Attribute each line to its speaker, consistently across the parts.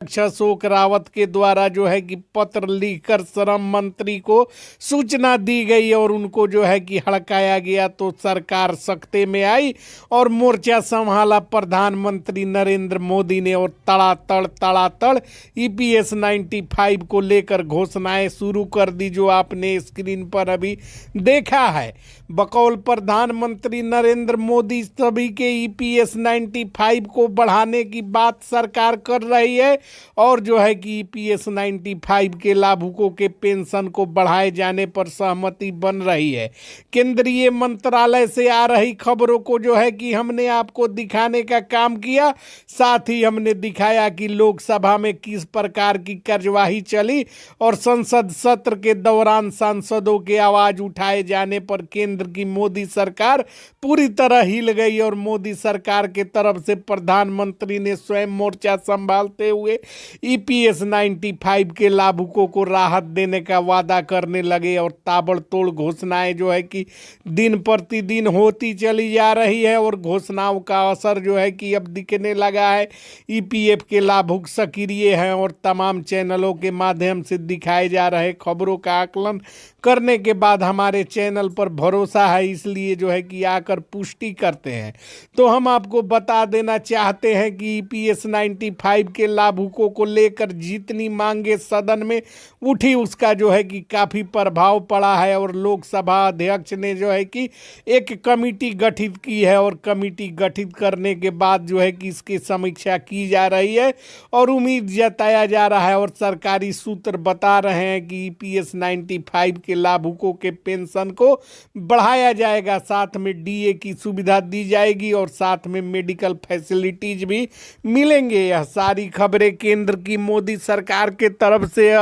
Speaker 1: अशोक रावत के द्वारा जो है कि पत्र लिखकर श्रम मंत्री को सूचना दी गई और उनको जो है कि हड़काया गया, तो सरकार सख्ते में आई और मोर्चा संभाला प्रधानमंत्री नरेंद्र मोदी ने और तड़ातड़ ईपीएस 95 को लेकर घोषणाएं शुरू कर दी, जो आपने स्क्रीन पर अभी देखा है। बकौल प्रधानमंत्री नरेंद्र मोदी सभी के ईपीएस 95 को बढ़ाने की बात सरकार कर रही है और जो है कि ईपीएस 95 के लाभुकों के पेंशन को बढ़ाए जाने पर सहमति बन रही है। केंद्रीय मंत्रालय से आ रही खबरों को जो है कि हमने आपको दिखाने का काम किया, साथ ही हमने दिखाया कि लोकसभा में किस प्रकार की कार्यवाही चली और संसद सत्र के दौरान सांसदों के आवाज उठाए जाने पर केंद्र की मोदी सरकार पूरी तरह हिल गई और मोदी सरकार के तरफ से प्रधानमंत्री ने स्वयं मोर्चा संभालते हुए ईपीएस 95 के लाभुकों को राहत देने का वादा करने लगे और ताबड़तोड़ घोषणाएं जो है कि दिन प्रतिदिन होती चली जा रही है और घोषणाओं का असर जो है कि अब दिखने लगा है। ईपीएफ के लाभुक सक्रिय हैं और तमाम चैनलों के माध्यम से दिखाए जा रहे खबरों का आकलन करने के बाद हमारे चैनल पर भरोसा है, इसलिए जो है कि आकर पुष्टि करते हैं। तो हम आपको बता देना चाहते हैं कि ईपीएस 95 के लाभुकों को लेकर जितनी मांगे सदन में उठी उसका जो है कि काफ़ी प्रभाव पड़ा है और लोकसभा अध्यक्ष ने जो है कि एक कमेटी गठित की है और कमेटी गठित करने के बाद जो है कि इसकी समीक्षा की जा रही है और उम्मीद जताया जा रहा है और सरकारी सूत्र बता रहे हैं कि ईपीएस 95 के लाभुकों के पेंशन को बढ़ाया जाएगा, साथ में डीए की सुविधा दी जाएगी और साथ में मेडिकल फैसिलिटीज भी मिलेंगे। यह सारी खबरें केंद्र की मोदी सरकार के तरफ से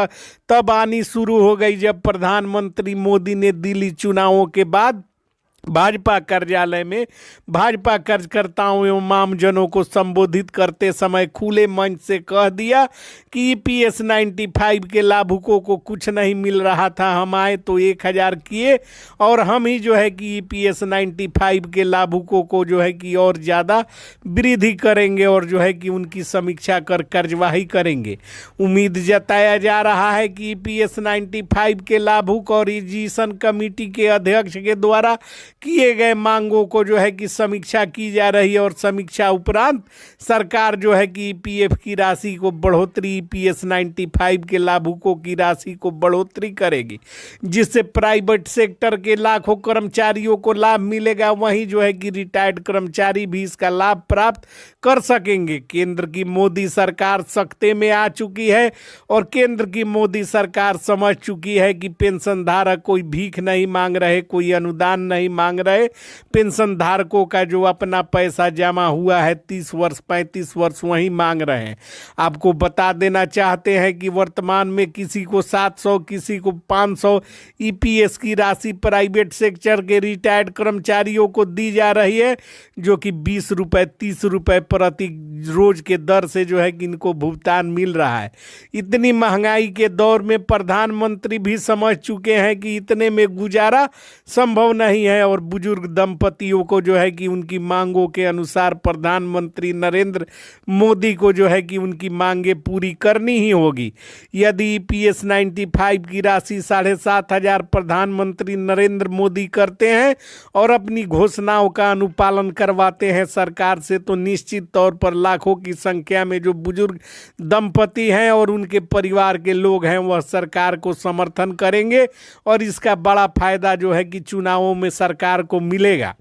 Speaker 1: तब आनी शुरू हो गई जब प्रधानमंत्री मोदी ने दिल्ली चुनावों के बाद भाजपा कार्यालय में भाजपा कार्यकर्ताओं एवं आमजनों को संबोधित करते समय खुले मंच से कह दिया कि ईपीएस 95 के लाभुकों को कुछ नहीं मिल रहा था, हम आए तो 1000 किए और हम ही जो है कि ईपीएस 95 के लाभुकों को जो है कि और ज़्यादा वृद्धि करेंगे और जो है कि उनकी समीक्षा कर कार्यवाही करेंगे। उम्मीद जताया जा रहा है कि ईपीएस 95 के लाभुक और एजीशन कमेटी के अध्यक्ष के द्वारा किए गए मांगों को जो है कि समीक्षा की जा रही है और समीक्षा उपरांत सरकार जो है कि ईपीएफ की राशि को बढ़ोतरी, ईपीएस 95 के लाभुकों की राशि को बढ़ोतरी करेगी, जिससे प्राइवेट सेक्टर के लाखों कर्मचारियों को लाभ मिलेगा। वहीं जो है कि रिटायर्ड कर्मचारी भी इसका लाभ प्राप्त कर सकेंगे। केंद्र की मोदी सरकार सख्ते में आ चुकी है और केंद्र की मोदी सरकार समझ चुकी है कि पेंशन धारक कोई भीख नहीं मांग रहे, कोई अनुदान नहीं मांग रहे। पेंशन धारकों का जो अपना पैसा जमा हुआ है 30 वर्ष 35 वर्ष वही मांग रहे हैं। आपको बता देना चाहते हैं कि वर्तमान में किसी को 700 किसी को 500 ईपीएस की राशि प्राइवेट सेक्टर के रिटायर्ड कर्मचारियों को दी जा रही है, जो कि 20 रुपये 30 रुपये प्रति रोज के दर से जो है कि इनको भुगतान मिल रहा है। इतनी महंगाई के दौर में प्रधानमंत्री भी समझ चुके हैं कि इतने में गुजारा संभव नहीं है और बुजुर्ग दंपतियों को जो है कि उनकी मांगों के अनुसार प्रधानमंत्री नरेंद्र मोदी को जो है कि उनकी मांगे पूरी करनी ही होगी। यदि ईपीएस 95 की राशि 7500 प्रधानमंत्री नरेंद्र मोदी करते हैं और अपनी घोषणाओं का अनुपालन करवाते हैं सरकार से, तो निश्चित तौर पर लाखों की संख्या में जो बुजुर्ग दंपति हैं और उनके परिवार के लोग हैं वह सरकार को समर्थन करेंगे और इसका बड़ा फायदा जो है कि चुनावों में सरकार को मिलेगा।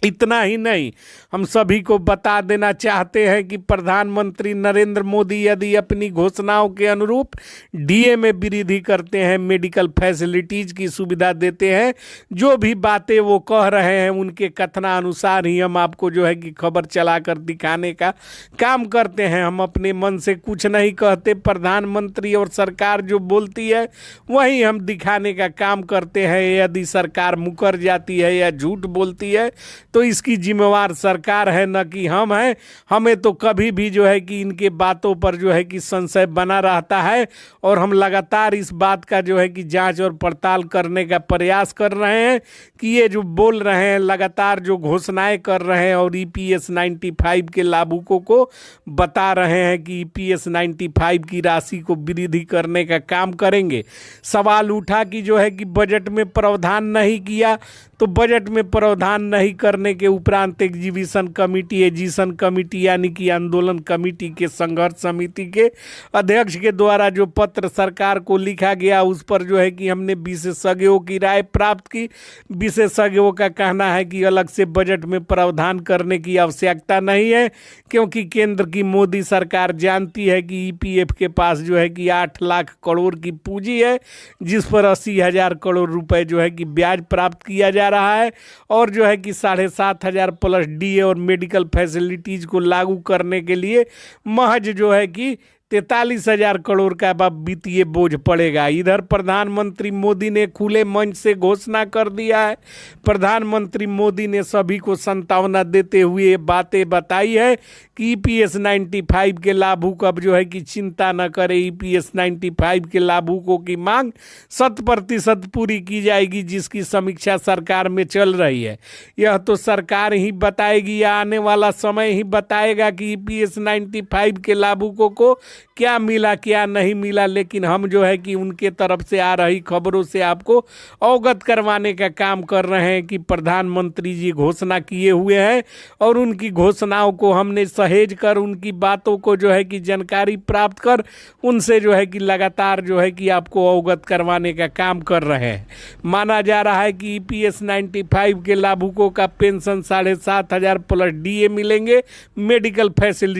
Speaker 1: इतना ही नहीं, हम सभी को बता देना चाहते हैं कि प्रधानमंत्री नरेंद्र मोदी यदि अपनी घोषणाओं के अनुरूप डीए में वृद्धि करते हैं, मेडिकल फैसिलिटीज की सुविधा देते हैं, जो भी बातें वो कह रहे हैं उनके कथनानुसार ही हम आपको जो है कि खबर चलाकर दिखाने का काम करते हैं। हम अपने मन से कुछ नहीं कहते, प्रधानमंत्री और सरकार जो बोलती है वही हम दिखाने का काम करते हैं। यदि सरकार मुकर जाती है या झूठ बोलती है तो इसकी जिम्मेवार सरकार है, न कि हम हैं। हमें तो कभी भी जो है कि इनके बातों पर जो है कि संशय बना रहता है और हम लगातार इस बात का जो है कि जांच और पड़ताल करने का प्रयास कर रहे हैं कि ये जो बोल रहे हैं, लगातार जो घोषणाएं कर रहे हैं और ईपीएस 95 के लाभुकों को बता रहे हैं कि ईपीएस 95 की राशि को वृद्धि करने का काम करेंगे। सवाल उठा कि जो है कि बजट में प्रावधान नहीं किया, तो बजट में प्रावधान नहीं करने के उपरांत एग्जीबिशन कमेटी, एजीशन कमेटी यानी कि आंदोलन कमेटी के संघर्ष समिति के अध्यक्ष के द्वारा जो पत्र सरकार को लिखा गया, उस पर जो है कि हमने विशेषज्ञों की राय प्राप्त की। विशेषज्ञों का कहना है कि अलग से बजट में प्रावधान करने की आवश्यकता नहीं है, क्योंकि केंद्र की मोदी सरकार जानती है कि ईपीएफ के पास जो है कि 8 लाख करोड़ की पूंजी है, जिस पर 80,000 करोड़ रुपए जो है कि ब्याज प्राप्त किया जा रहा है, और जो है कि 7,500 प्लस डीए और मेडिकल फैसिलिटीज को लागू करने के लिए महज जो है कि 43,000 करोड़ का वित्तीय बोझ पड़ेगा। इधर प्रधानमंत्री मोदी ने खुले मंच से घोषणा कर दिया है। प्रधानमंत्री मोदी ने सभी को सांत्वना देते हुए ये बातें बताई है कि ईपीएस 95 के लाभुक अब जो है कि चिंता न करें, ईपीएस 95 के लाभुकों की मांग 100% पूरी की जाएगी, जिसकी समीक्षा सरकार में चल रही है। यह तो सरकार ही बताएगी या आने वाला समय ही बताएगा कि ईपीएस 95 के लाभुकों को क्या मिला क्या नहीं मिला, लेकिन हम जो है कि उनके तरफ से आ रही खबरों से आपको अवगत करवाने का काम कर रहे हैं कि प्रधानमंत्री जी घोषणा किए हुए हैं और उनकी घोषणाओं को हमने सहेज कर, उनकी बातों को जो है कि जानकारी प्राप्त कर, उनसे जो है कि लगातार जो है कि आपको अवगत करवाने का काम कर रहे हैं। माना जा रहा है कि ईपीएस 95 के लाभुकों का पेंशन 7,500 प्लस डीए मिलेंगे, मेडिकल फैसिलिटी